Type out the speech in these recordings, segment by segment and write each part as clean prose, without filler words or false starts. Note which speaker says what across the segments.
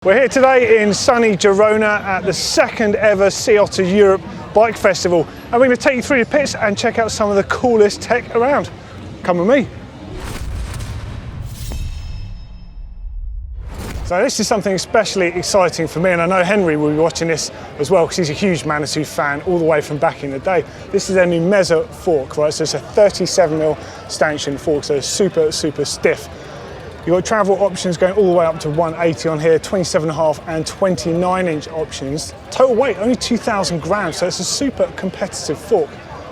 Speaker 1: We're here today in sunny Girona at the second ever Sea Otter Europe Bike Festival, and we're going to take you through the pits and check out some of the coolest tech around. Come with me. So this is something especially exciting for me, and I know Henry will be watching this as well because he's a huge Manitou fan all the way from back in the day. This is their new Mezzer fork, right? So it's a 37mm stanchion fork, so it's super stiff. You've got travel options going all the way up to 180 on here, 27.5 and 29-inch options. Total weight, only 2,000 grams, so it's a super competitive fork.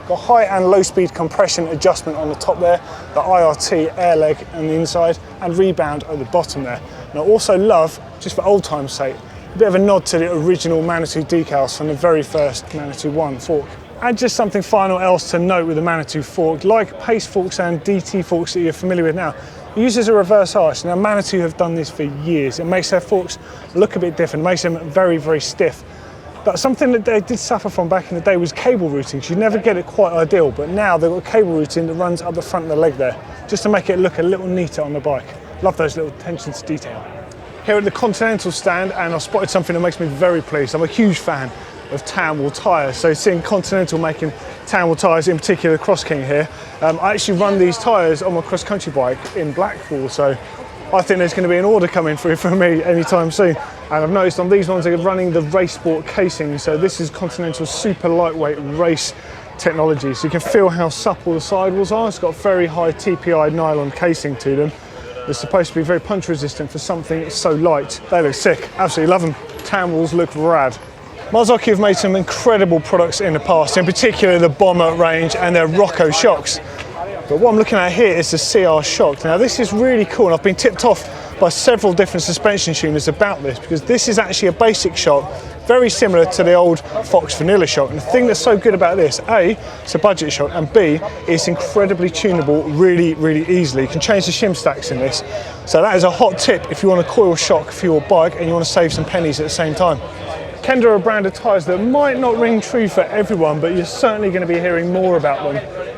Speaker 1: Got high and low speed compression adjustment on the top there, the IRT air leg on the inside, and rebound at the bottom there. And I also love, just for old time's sake, a bit of a nod to the original Manitou decals from the very first Manitou 1 fork. And just something final else to note with the Manitou fork, like pace forks and DT forks that you're familiar with now, it uses a reverse arch. Now Manitou have done this for years. It makes their forks look a bit different, makes them very stiff. But something that they did suffer from back in the day was cable routing. You never get it quite ideal, but now they've got cable routing that runs up the front of the leg there, just to make it look a little neater on the bike. Love those little attentions to detail. Here at the Continental stand, and I've spotted something that makes me very pleased. I'm a huge fan of Tanwell tyres, so seeing Continental making Tanwell tyres, in particular the Cross King here, I actually run these tyres on my cross-country bike in Blackpool, so I think there's going to be an order coming through for me anytime soon. And I've noticed on these ones they're running the race sport casing, so this is Continental's super lightweight race technology, so you can feel how supple the sidewalls are. It's got very high TPI nylon casing to them. They're supposed to be very punch resistant for something so light. They look sick, absolutely love them. Tanwells look rad. Marzouk have made some incredible products in the past, in particular the Bomber range and their Rocco shocks. But what I'm looking at here is the CR shock. Now this is really cool, and I've been tipped off by several different suspension tuners about this, because this is actually a basic shock, very similar to the old Fox vanilla shock. And the thing that's so good about this, A, it's a budget shock, and B, it's incredibly tunable really easily. You can change the shim stacks in this. So that is a hot tip if you want a coil shock for your bike and you want to save some pennies at the same time. Kenda are a brand of tyres that might not ring true for everyone, but you're certainly going to be hearing more about them.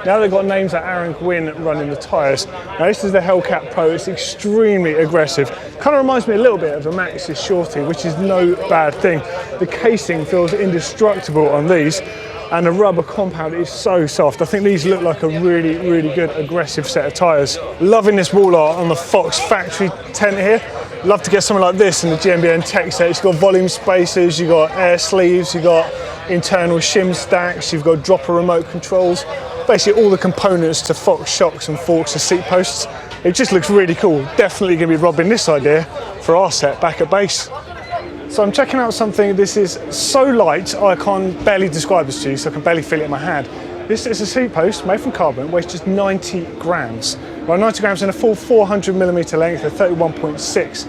Speaker 1: Now they've got names like Aaron Gwynn running the tyres. Now this is the Hellcat Pro, it's extremely aggressive. Kind of reminds me a little bit of a Maxxis Shorty, which is no bad thing. The casing feels indestructible on these, and the rubber compound is so soft. I think these look like a really good aggressive set of tyres. Loving this wall art on the Fox factory tent here. Love to get something like this in the GMBN Tech set. It's got volume spacers, you've got air sleeves, you've got internal shim stacks, you've got dropper remote controls. Basically all the components to Fox shocks and forks and seat posts. It just looks really cool. Definitely going to be robbing this idea for our set back at base. So I'm checking out something. This is so light I can barely describe this to you, so I can barely feel it in my hand. This is a seat post made from carbon, weighs just 90 grams. Well, 90 grams in a full 400mm length at 31.6.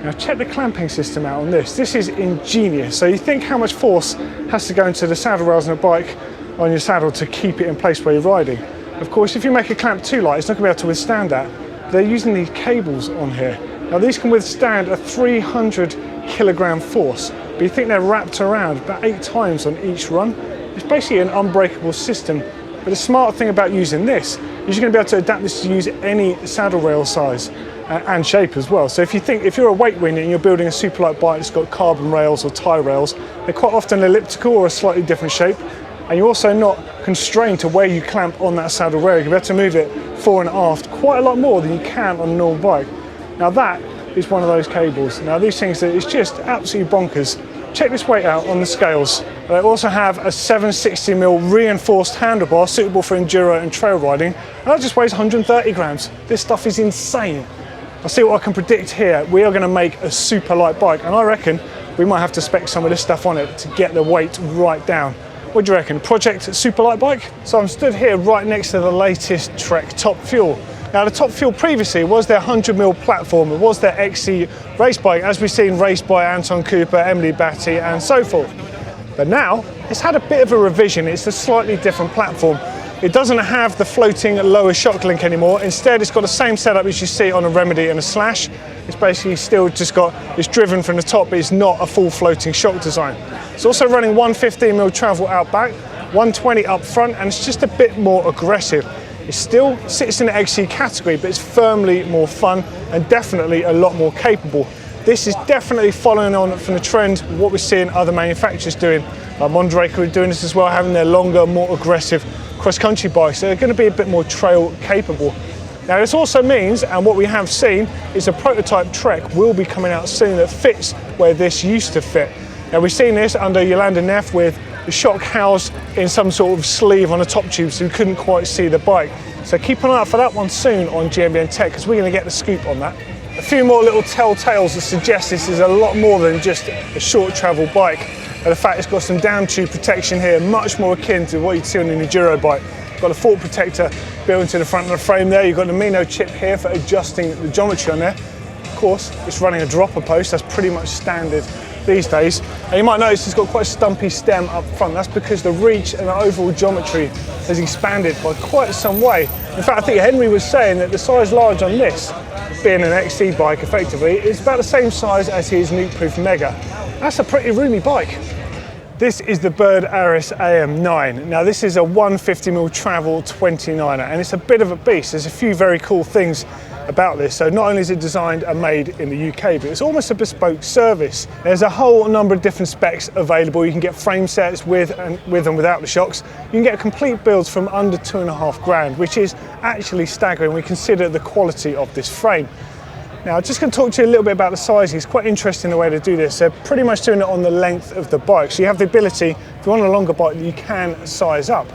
Speaker 1: Now check the clamping system out on this. This is ingenious. So you think how much force has to go into the saddle rails on a bike on your saddle to keep it in place where you're riding. Of course, if you make a clamp too light, it's not going to be able to withstand that. They're using these cables on here. Now these can withstand a 300kg force, but you think they're wrapped around about 8 times on each run. It's basically an unbreakable system. But the smart thing about using this is you're going to be able to adapt this to use any saddle rail size and shape as well. So if you're a weight winner and you're building a super light bike that's got carbon rails or tie rails, they're quite often elliptical or a slightly different shape. And you're also not constrained to where you clamp on that saddle rail. You'll be able to move it fore and aft quite a lot more than you can on a normal bike. Now that is one of those cables. Now these things, it's just absolutely bonkers. Check this weight out on the scales. They also have a 760mm reinforced handlebar suitable for enduro and trail riding, and that just weighs 130 grams. This stuff is insane. I'll see what I can predict here. We are going to make a super light bike, and I reckon we might have to spec some of this stuff on it to get the weight right down. What do you reckon? Project super light bike? So I'm stood here right next to the latest Trek Top Fuel. Now the Top Fuel previously was their 100mm platform, it was their XC race bike, as we've seen raced by Anton Cooper, Emily Batty and so forth. But now it's had a bit of a revision. It's a slightly different platform. It doesn't have the floating lower shock link anymore. Instead it's got the same setup as you see on a Remedy and a Slash. It's basically still just it's driven from the top, but it's not a full floating shock design. It's also running 115mm travel out back, 120 up front, and it's just a bit more aggressive. It still sits in the XC category, but it's firmly more fun and definitely a lot more capable. This is definitely following on from the trend of what we're seeing other manufacturers doing. Mondraker are doing this as well, having their longer, more aggressive cross-country bikes. They're going to be a bit more trail capable. Now this also means, and what we have seen, is a prototype Trek will be coming out soon that fits where this used to fit. Now we've seen this under Yolanda Neff with the shock housed in some sort of sleeve on the top tube, so you couldn't quite see the bike. So keep an eye out for that one soon on GMBN Tech, because we're going to get the scoop on that. A few more little telltales that suggest this is a lot more than just a short travel bike. And the fact it's got some down tube protection here, much more akin to what you'd see on an enduro bike. Got a fork protector built into the front of the frame there. You've got the Manitou chip here for adjusting the geometry on there. Of course, it's running a dropper post. That's pretty much standard these days. And you might notice it's got quite a stumpy stem up front. That's because the reach and the overall geometry has expanded by quite some way. In fact, I think Henry was saying that the size large on this, being an XC bike effectively, is about the same size as his nuke-proof Mega. That's a pretty roomy bike. This is the Birderos AM9. Now this is a 150mm travel 29er, and it's a bit of a beast. There's a few very cool things about this. So not only is it designed and made in the UK, but it's almost a bespoke service. There's a whole number of different specs available. You can get frame sets with and without the shocks. You can get complete builds from under 2.5 grand, which is actually staggering when we consider the quality of this frame. Now, I'm just going to talk to you a little bit about the sizing. It's quite interesting the way to do this. They're pretty much doing it on the length of the bike. So you have the ability, if you want a longer bike, you can size up.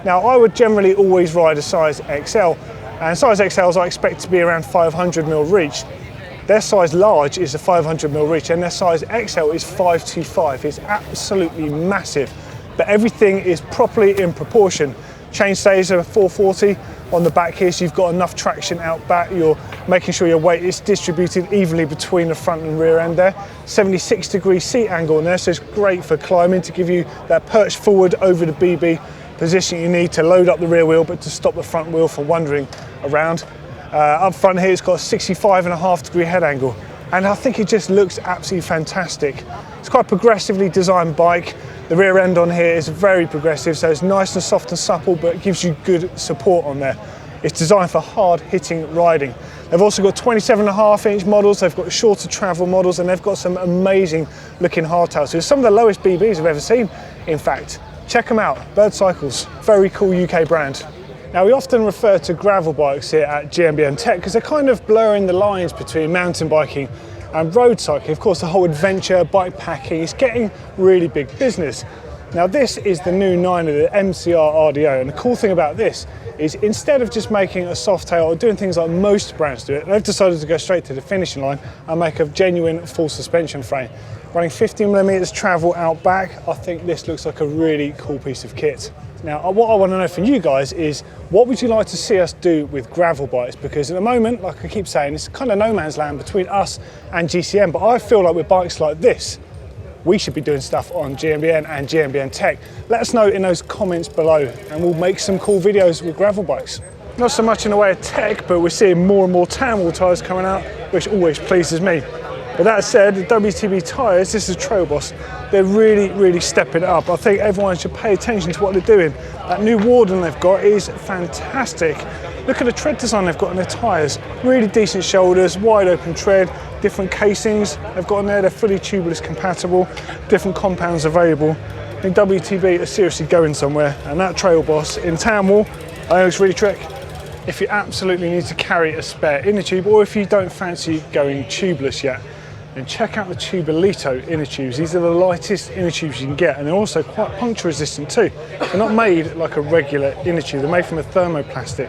Speaker 1: Now, I would generally always ride a size XL, and size XLs I expect to be around 500mm reach. Their size large is a 500mm reach, and their size XL is 525. It's absolutely massive, but everything is properly in proportion. Chainstays are 440 on the back here, so you've got enough traction out back. You're making sure your weight is distributed evenly between the front and rear end there. 76-degree seat angle in there, so it's great for climbing to give you that perch forward over the BB position you need to load up the rear wheel, but to stop the front wheel from wandering around. Up front here, it's got a 65.5-degree head angle, and I think it just looks absolutely fantastic. It's quite a progressively designed bike. The rear end on here is very progressive, so it's nice and soft and supple, but it gives you good support on there. It's designed for hard-hitting riding. They've also got 27.5-inch models, they've got shorter travel models, and they've got some amazing-looking hardtails. So it's some of the lowest BBs I've ever seen, in fact. Check them out, Bird Cycles, very cool UK brand. Now, we often refer to gravel bikes here at GMBN Tech because they're kind of blurring the lines between mountain biking and road cycling. Of course, the whole adventure, bike packing is getting really big business. Now this is the new 9er, the MCR RDO, and the cool thing about this is instead of just making a soft tail or doing things like most brands do it, they've decided to go straight to the finishing line and make a genuine full suspension frame. Running 15mm travel out back, I think this looks like a really cool piece of kit. Now, what I want to know from you guys is, what would you like to see us do with gravel bikes? Because at the moment, like I keep saying, it's kind of no man's land between us and GCM, but I feel like with bikes like this, we should be doing stuff on GMBN and GMBN Tech. Let us know in those comments below, and we'll make some cool videos with gravel bikes. Not so much in the way of tech, but we're seeing more and more tan wall tyres coming out, which always pleases me. But that said, the WTB Tires, this is a Trail Boss, they're really stepping it up. I think everyone should pay attention to what they're doing. That new Warden they've got is fantastic. Look at the tread design they've got on their tyres. Really decent shoulders, wide open tread, different casings they've got on there. They're fully tubeless compatible, different compounds available. I think WTB are seriously going somewhere, and that Trail Boss in tan wall, I think it's really trick. If you absolutely need to carry a spare inner tube, or if you don't fancy going tubeless yet, then check out the Bolito inner tubes. These are the lightest inner tubes you can get, and they're also quite puncture resistant too. They're not made like a regular inner tube, they're made from a thermoplastic.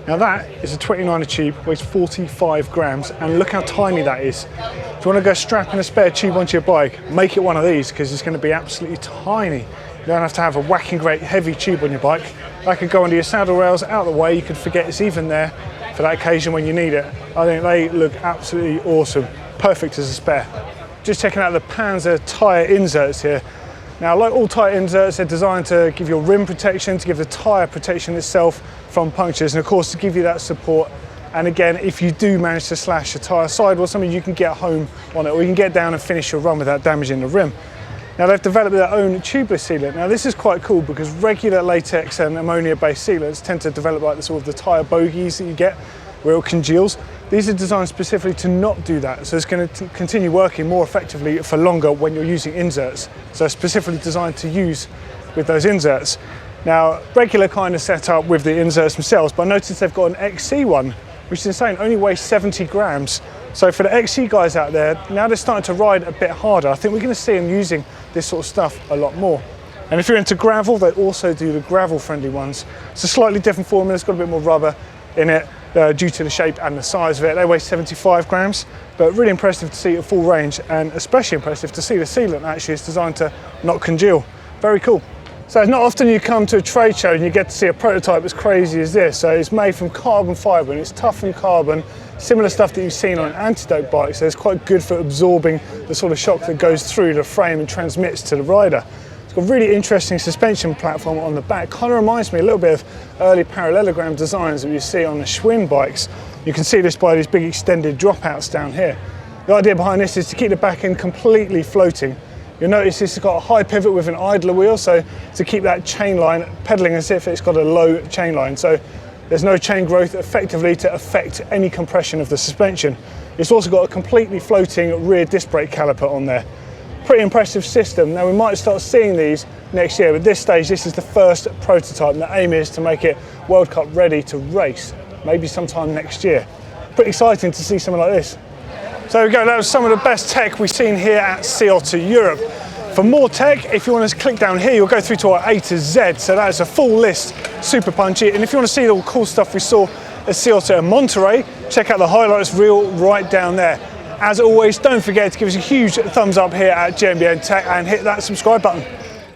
Speaker 1: Now that is a 29er tube, weighs 45 grams, and look how tiny that is. If you want to go strapping a spare tube onto your bike, make it one of these, because it's going to be absolutely tiny. You don't have to have a whacking great heavy tube on your bike. That could go under your saddle rails, out of the way, you could forget it's even there for that occasion when you need it. I think they look absolutely awesome. Perfect as a spare. Just checking out the Panzer tyre inserts here. Now, like all tyre inserts, they're designed to give your rim protection, to give the tyre protection itself from punctures, and of course to give you that support. And again, if you do manage to slash a tyre sidewall, something you can get home on it, or you can get down and finish your run without damaging the rim. Now, they've developed their own tubeless sealant. Now, this is quite cool because regular latex and ammonia-based sealants tend to develop like the tyre bogies that you get where it congeals. These are designed specifically to not do that, so it's going to continue working more effectively for longer when you're using inserts. So specifically designed to use with those inserts. Now, regular kind of setup with the inserts themselves, but I noticed they've got an XC one, which is insane, only weighs 70 grams. So for the XC guys out there, now they're starting to ride a bit harder. I think we're going to see them using this sort of stuff a lot more. And if you're into gravel, they also do the gravel-friendly ones. It's a slightly different formula, it's got a bit more rubber in it due to the shape and the size of it. They weigh 75 grams, but really impressive to see at full range, and especially impressive to see the sealant actually is designed to not congeal. Very cool. So it's not often you come to a trade show and you get to see a prototype as crazy as this. So it's made from carbon fibre and it's toughened carbon, similar stuff that you've seen on antidote bikes. So it's quite good for absorbing the sort of shock that goes through the frame and transmits to the rider. It's got a really interesting suspension platform on the back. Kind of reminds me a little bit of early parallelogram designs that you see on the Schwinn bikes. You can see this by these big extended dropouts down here. The idea behind this is to keep the back end completely floating. You'll notice this has got a high pivot with an idler wheel, so to keep that chain line pedaling as if it's got a low chain line. So there's no chain growth effectively to affect any compression of the suspension. It's also got a completely floating rear disc brake caliper on there. Pretty impressive system. Now we might start seeing these next year, but at this stage this is the first prototype and the aim is to make it World Cup ready to race, maybe sometime next year. Pretty exciting to see something like this. So there we go, that was some of the best tech we've seen here at Sea Otter Europe. For more tech, if you want to click down here, you'll go through to our A to Z, so that's a full list, super punchy. And if you want to see all the cool stuff we saw at Sea Otter in Monterey, check out the highlights reel right down there. As always, don't forget to give us a huge thumbs up here at GMBN Tech and hit that subscribe button.